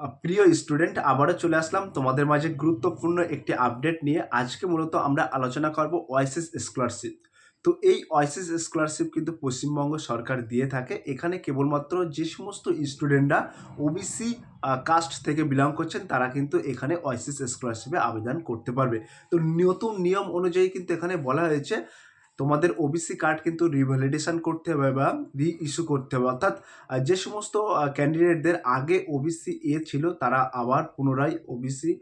প্রিয় স্টুডেন্ট, আবারও চলে আসলাম তোমাদের মাঝে গুরুত্বপূর্ণ একটি আপডেট নিয়ে। আজকে মূলত আমরা আলোচনা করব ওয়াইসিস স্কলারশিপ। তো এই ওয়াইসিস স্কলারশিপ কিন্তু পশ্চিমবঙ্গ সরকার দিয়ে থাকে। এখানে কেবলমাত্র যে সমস্ত স্টুডেন্টরা ওবিসি কাস্ট থেকে বিলং করছেন তারা কিন্তু এখানে ওয়াইসিস স্কলারশিপে আবেদন করতে পারবে। তো নতুন নিয়ম অনুযায়ী কিন্তু এখানে বলা হয়েছে তোমাদের ওবিসি কার্ড কিন্তু রিভ্যালিডেশন করতে হবে বা রি ইস্যু করতে হবে। অর্থাৎ যে সমস্ত ক্যান্ডিডেটদের আগে ওবিসি এ ছিল তারা আবার পুনরায় ওবিসি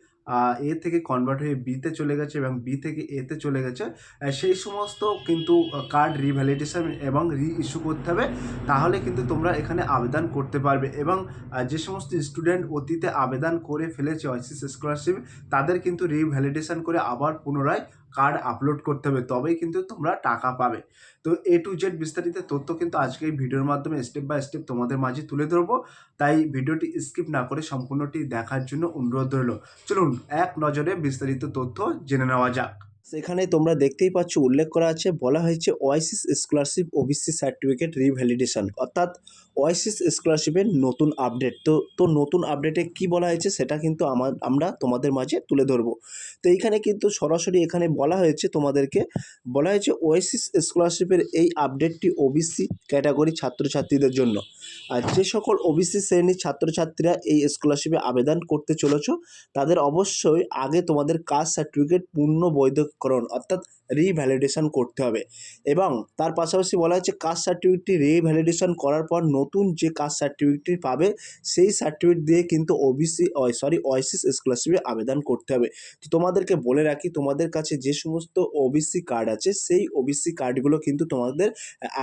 এ থেকে কনভার্ট হয়ে বিতে চলে গেছে এবং বি থেকে এতে চলে গেছে, সেই সমস্ত কিন্তু কার্ড রিভ্যালিডেশন এবং রি ইস্যু করতে হবে। তাহলে কিন্তু তোমরা এখানে আবেদন করতে পারবে। এবং যে সমস্ত স্টুডেন্ট অতীতে আবেদন করে ফেলেছে ওয়াইসিস স্কলারশিপ তাদের কিন্তু রিভ্যালিডেশন করে আবার পুনরায় কার্ড আপলোড করতে হবে, তবেই কিন্তু তোমরা টাকা পাবে। তো এ টু জেড বিস্তারিত তথ্য কিন্তু আজকে এই ভিডিওর মাধ্যমে স্টেপ বাই স্টেপ তোমাদের মাঝে তুলে ধরবো। তাই ভিডিওটি স্কিপ না করে সম্পূর্ণটি দেখার জন্য অনুরোধ রইল। চলুন এক নজরে বিস্তারিত তথ্য জেনে নেওয়া যাক। সেখানে তোমরা দেখতেই পাচ্ছ উল্লেখ করা আছে, বলা হয়েছে OASIS scholarship OBC certificate revalidation, অর্থাৎ ওয়াইসিস স্কলারশিপের নতুন আপডেট। তো নতুন আপডেটে কি বলা হয়েছে সেটা কিন্তু আমরা তোমাদের মাঝে তুলে ধরবো। তো এইখানে কিন্তু সরাসরি এখানে বলা হয়েছে তোমাদেরকে, বলা হয়েছে ওয়াইসিস স্কলারশিপের এই আপডেটটি ওবিসি ক্যাটাগরি ছাত্রছাত্রীদের জন্য। আর যে সকল ওবিসি শ্রেণীর ছাত্রছাত্রীরা এই স্কলারশিপে আবেদন করতে চলেছ তাদের অবশ্যই আগে তোমাদের কাস্ট সার্টিফিকেট পূর্ণ বৈধকরণ অর্থাৎ রিভ্যালিডেশন করতে হবে। এবং তার পাশাপাশি বলা হচ্ছে কাস্ট সার্টিফিকেটটি রিভ্যালিডেশন করার পর নতুন যে কাস্ট সার্টিফিকেটটি পাবে সেই সার্টিফিকেট দিয়ে কিন্তু ওয়াইসিস স্কলারশিপে আবেদন করতে হবে। তো তোমাদেরকে বলে রাখি, তোমাদের কাছে যে সমস্ত ওবিসি কার্ড আছে সেই ওবিসি কার্ডগুলো কিন্তু তোমাদের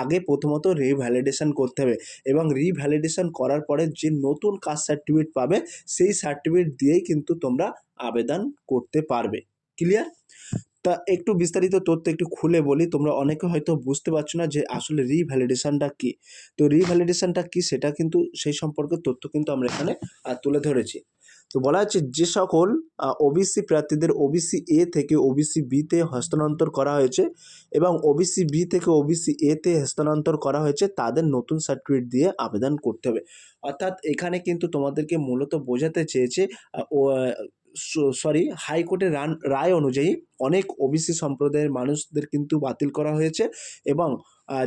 আগে প্রথমত রিভ্যালিডেশন করতে হবে এবং রিভ্যালিডেশন করার পরে যে নতুন কাস্ট সার্টিফিকেট পাবে সেই সার্টিফিকেট দিয়েই কিন্তু তোমরা আবেদন করতে পারবে। ক্লিয়ার? তা একটু বিস্তারিত তথ্য একটু খুলে বলি, তোমরা অনেকে হয়তো বুঝতে পারছো না যে আসলে রিভ্যালিডেশনটা কী। তো রিভ্যালিডেশনটা কী সেটা কিন্তু সেই সম্পর্কে তথ্য কিন্তু আমরা এখানে তুলে ধরেছি। তো বলা হচ্ছে যে সকল ওবিসি প্রার্থীদের ওবিসি এ থেকে ওবিসি বিতে হস্তান্তর করা হয়েছে এবং ওবিসি বি থেকে ওবিসি এতে হস্তান্তর করা হয়েছে তাদের নতুন সার্টিফিকেট দিয়ে আবেদন করতে হবে। অর্থাৎ এখানে কিন্তু তোমাদেরকে মূলত বোঝাতে চেয়েছে হাইকোর্টের রায় অনুযায়ী অনেক ওবিসি সম্প্রদায়ের মানুষদের কিন্তু বাতিল করা হয়েছে এবং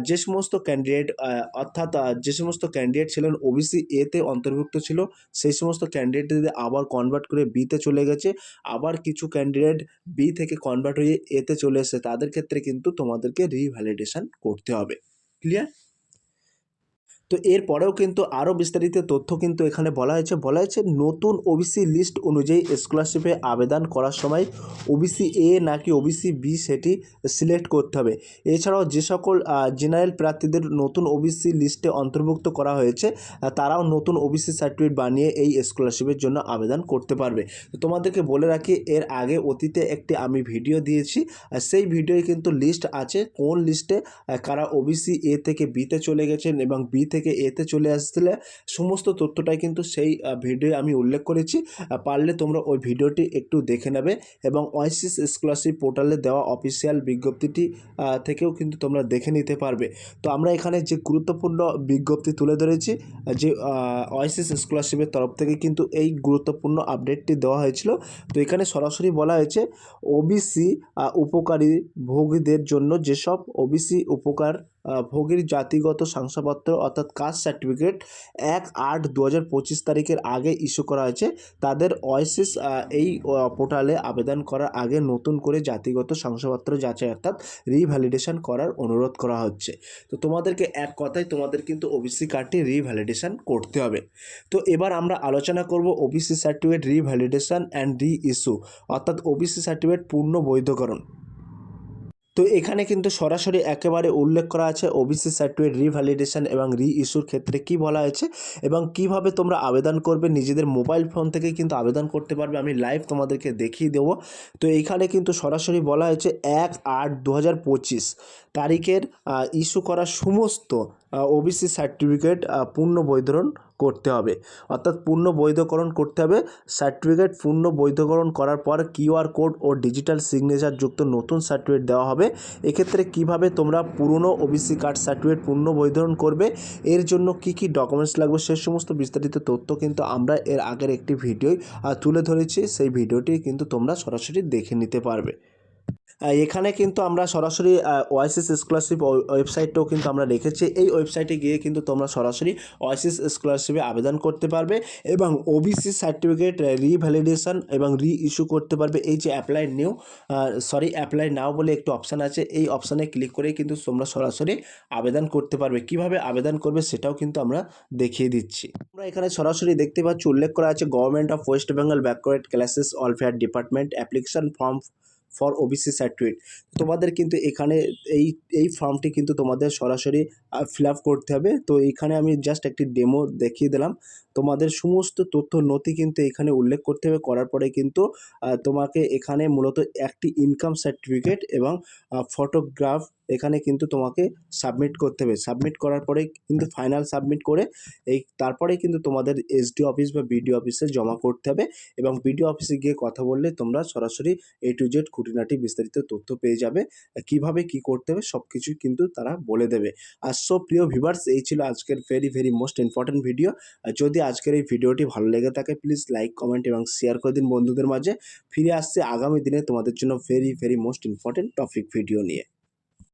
যে সমস্ত ক্যান্ডিডেট যে সমস্ত ক্যান্ডিডেট ছিলেন ওবিসি এতে অন্তর্ভুক্ত ছিল সেই সমস্ত ক্যান্ডিডেটদের আবার কনভার্ট করে বিতে চলে গেছে, আবার কিছু ক্যান্ডিডেট বি থেকে কনভার্ট হয়ে এতে চলে এসেছে, তাদের ক্ষেত্রে কিন্তু তোমাদেরকে রিভ্যালিডেশন করতে হবে। ক্লিয়ার? তো এরপরেও কিন্তু আরও বিস্তারিত তথ্য কিন্তু এখানে বলা হয়েছে নতুন ওবিসি লিস্ট অনুযায়ী স্কলারশিপে আবেদন করার সময় ওবিসি এ নাকি ওবিসি বি সেটি সিলেক্ট করতে হবে। এছাড়াও যে সকল জেনারেল প্রার্থীদের নতুন ওবিসি লিস্টে অন্তর্ভুক্ত করা হয়েছে তারাও নতুন ওবিসি সার্টিফিকেট বানিয়ে এই স্কলারশিপের জন্য আবেদন করতে পারবে। তো তোমাদেরকে বলে রাখি, এর আগে অতীতে একটি আমি ভিডিও দিয়েছি, সেই ভিডিওয়ে কিন্তু লিস্ট আছে কোন লিস্টে কারা ওবিসি এ থেকে বিতে চলে গেছেন এবং বি থেকে এতে চলে আসলে সমস্ত তথ্যটাই কিন্তু সেই ভিডিওয়ে আমি উল্লেখ করেছি। পারলে তোমরা ওই ভিডিওটি একটু দেখে নেবে এবং ওয়াইসিস স্কলারশিপ পোর্টালে দেওয়া অফিসিয়াল বিজ্ঞপ্তিটি থেকেও কিন্তু তোমরা দেখে নিতে পারবে। তো আমরা এখানে যে গুরুত্বপূর্ণ বিজ্ঞপ্তি তুলে ধরেছি, যে ওয়াইসিস স্কলারশিপের তরফ থেকে কিন্তু এই গুরুত্বপূর্ণ আপডেটটি দেওয়া হয়েছিল। তো এখানে সরাসরি বলা হয়েছে ওবিসি উপকারী ভোগীদের জন্য যেসব ওবিসি উপকার ভোগীর জাতিগত শংসাপত্র অর্থাৎ কাস্ট সার্টিফিকেট 1/8/2025 তারিখের আগে ইস্যু করা হয়েছে তাদের ওয়াইসিস এই পোর্টালে আবেদন করার আগে নতুন করে জাতিগত শংসাপত্র যাচাই অর্থাৎ রিভ্যালিডেশন করার অনুরোধ করা হচ্ছে। তো তোমাদেরকে এক কথায় তোমাদের কিন্তু ওবিসি কার্ডটি রিভ্যালিডেশন করতে হবে। তো এবার আমরা আলোচনা করব ওবিসি সার্টিফিকেট রিভ্যালিডেশন অ্যান্ড রি ইস্যু অর্থাৎ ওবিসি সার্টিফিকেট পূর্ণ বৈধকরণ। তো এখানে কিন্তু সরাসরি একেবারে উল্লেখ করা আছে ওবিসি সার্টিফিকেট রিভ্যালিডেশন এবং রি ইস্যুর ক্ষেত্রে কি বলা হয়েছে এবং কিভাবে তোমরা আবেদন করবে। নিজেদের মোবাইল ফোন থেকে কিন্তু আবেদন করতে পারবে, আমি লাইভ তোমাদেরকে দেখিয়ে দেবো। তো এইখানে কিন্তু সরাসরি বলা হয়েছে 1/8/2025 তারিখের ইস্যু করা সমস্ত ওবিসি সার্টিফিকেট পূর্ণ বৈধকরণ করতে হবে, অর্থাৎ পূর্ণ বৈধকরণ করতে হবে। সার্টিফিকেট পূর্ণ বৈধকরণ করার পর কিউআর কোড ও ডিজিটাল সিগনেচার যুক্ত নতুন সার্টিফিকেট দেওয়া হবে। এক্ষেত্রে কিভাবে তোমরা পুরনো ওবিসি কার্ড সার্টিফিকেট পূর্ণ বৈধকরণ করবে, এর জন্য কি কি ডকুমেন্টস লাগবে, সে সমস্ত বিস্তারিত তথ্য কিন্তু আমরা এর আগের একটি ভিডিওয় তুলে ধরেছি। সেই ভিডিওটি কিন্তু তোমরা সরাসরি দেখে নিতে পারবে। এখানে কিন্তু আমরা সরাসরি ওয়াইসিস স্কলারশিপ ওয়েবসাইটটাও কিন্তু আমরা রেখেছি। এই ওয়েবসাইটে গিয়ে কিন্তু তোমরা সরাসরি ওয়াইসিস স্কলারশিপে আবেদন করতে পারবে এবং ওবিসি সার্টিফিকেট রিভ্যালিডেশন এবং ইস্যু করতে পারবে। এই যে অ্যাপ্লাই নাও বলে একটি অপশান আছে, এই অপশানে ক্লিক করেই কিন্তু তোমরা সরাসরি আবেদন করতে পারবে। কিভাবে আবেদন করবে সেটাও কিন্তু আমরা দেখিয়ে দিচ্ছি। আমরা এখানে সরাসরি দেখতে পাচ্ছি উল্লেখ করা আছে government of West Bengal backward classes welfare department application form for OBC certificate. তোমাদের কিন্তু এখানে এই ফর্মটি কিন্তু তোমাদের সরাসরি ফিল আপ করতে হবে। তো এখানে আমি জাস্ট একটি ডেমো দেখিয়ে দিলাম। তোমাদের সমস্ত তথ্য নথি কিন্তু এখানে উল্লেখ করতে হবে। করার পরে কিন্তু তোমাকে এখানে মূলত একটি ইনকাম সার্টিফিকেট এবং ফটোগ্রাফ এখানে কিন্তু তোমাকে সাবমিট করতে হবে। সাবমিট করার পরে কিন্তু ফাইনাল সাবমিট করে তারপরে কিন্তু তোমাদের এসডি অফিস বা বিডিও অফিসে জমা করতে হবে এবং বিডিও অফিসে গিয়ে কথা বললে তোমরা সরাসরি A to Z খুঁটিনাটি বিস্তারিত তথ্য পেয়ে যাবে। কিভাবে কি করতে হবে সব কিছুই কিন্তু তারা বলে দেবে। আর সো প্রিয় ভিউয়ার্স, এই ছিল আজকের ভেরি মোস্ট ইম্পর্টেন্ট ভিডিও। যদি আজকের এই ভিডিওটি ভালো লেগে থাকে প্লিজ লাইক, কমেন্ট এবং শেয়ার করে দিন বন্ধুদের মাঝে। ফিরে আসছে আগামী দিনে তোমাদের জন্য very most important topic video নিয়ে।